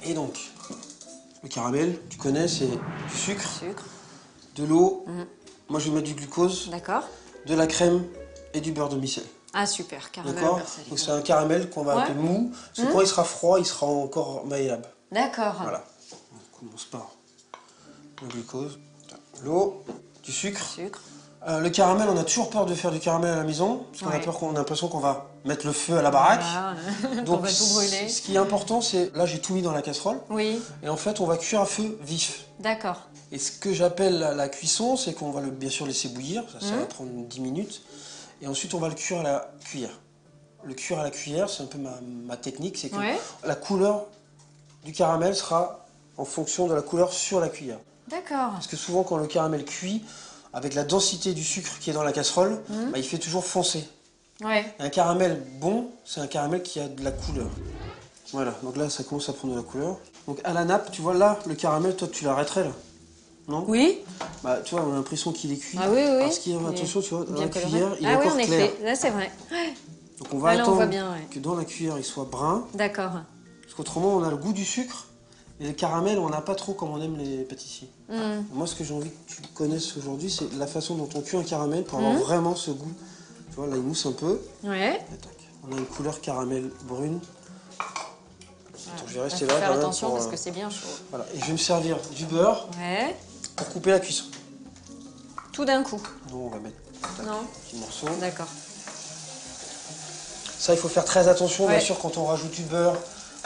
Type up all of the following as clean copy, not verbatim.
Et donc, le caramel, tu connais, c'est du sucre, Sucre. de l'eau. Moi, je vais mettre du glucose, D'accord. de la crème et du beurre de micelle. Ah super, caramel au D'accord. beurre salé. Donc c'est un caramel qu'on va appeler mou, parce que quand il sera froid, il sera encore malléable. D'accord. Voilà. On commence par le glucose, l'eau, du sucre. Le caramel, on a toujours peur de faire du caramel à la maison, parce qu'on a peur, qu'on a l'impression qu'on va mettre le feu à la baraque. Voilà. Donc on va tout brûler. ce qui est important, c'est, là j'ai tout mis dans la casserole, Oui. et en fait on va cuire à feu vif. D'accord. Et ce que j'appelle la cuisson, c'est qu'on va le bien sûr laisser bouillir, ça va prendre 10 minutes, et ensuite on va le cuire à la cuillère. Le cuire à la cuillère, c'est un peu ma technique, c'est que la couleur du caramel sera en fonction de la couleur sur la cuillère. D'accord. Parce que souvent quand le caramel cuit, avec la densité du sucre qui est dans la casserole, bah, il fait toujours foncé. Ouais. Et un caramel bon, c'est un caramel qui a de la couleur. Voilà, donc là ça commence à prendre de la couleur. Donc à la nappe, tu vois là, le caramel, toi tu l'arrêterais là? Non? Oui. Bah tu vois, on a l'impression qu'il est cuit. Ah oui, oui. Parce qu'il y a, attention, tu vois, dans la coloré. cuillère, il est oui, encore en clair. effet, là c'est vrai. Donc on va là, on attendre voit bien, que dans la cuillère il soit brun. D'accord. Parce qu'autrement on a le goût du sucre. Et le caramel, on n'a pas trop comme on aime les pâtissiers. Moi, ce que j'ai envie que tu connaisses aujourd'hui, c'est la façon dont on cuit un caramel pour avoir vraiment ce goût. Tu vois, là, il mousse un peu. Ouais. On a une couleur caramel brune. Attends, je vais rester Faut là faire quand même attention pour, parce que c'est bien chaud. Voilà. Et je vais me servir du beurre pour couper la cuisson. Tout d'un coup. Donc, on va mettre un petit morceau. D'accord. Ça, il faut faire très attention, bien sûr, quand on rajoute du beurre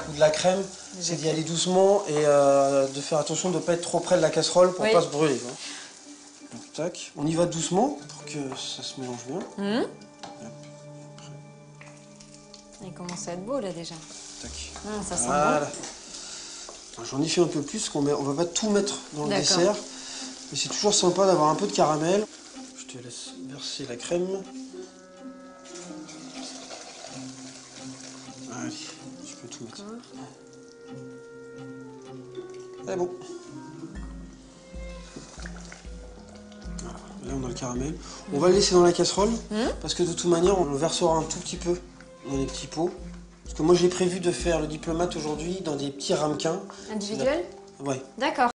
ou de la crème, c'est d'y aller doucement et de faire attention de ne pas être trop près de la casserole pour ne pas se brûler. Hein. Donc, tac. On y va doucement pour que ça se mélange bien. Il commence à être beau là déjà. Tac. Ça sent bon. J'en ai fait un peu plus, on va pas tout mettre dans le dessert. Mais c'est toujours sympa d'avoir un peu de caramel. Je te laisse verser la crème. Allez, je peux tout mettre. C'est bon. Voilà, là on a le caramel. On va le laisser dans la casserole, parce que de toute manière on le versera un tout petit peu dans des petits pots. Parce que moi j'ai prévu de faire le diplomate aujourd'hui dans des petits ramequins. Individuel? Ouais. D'accord.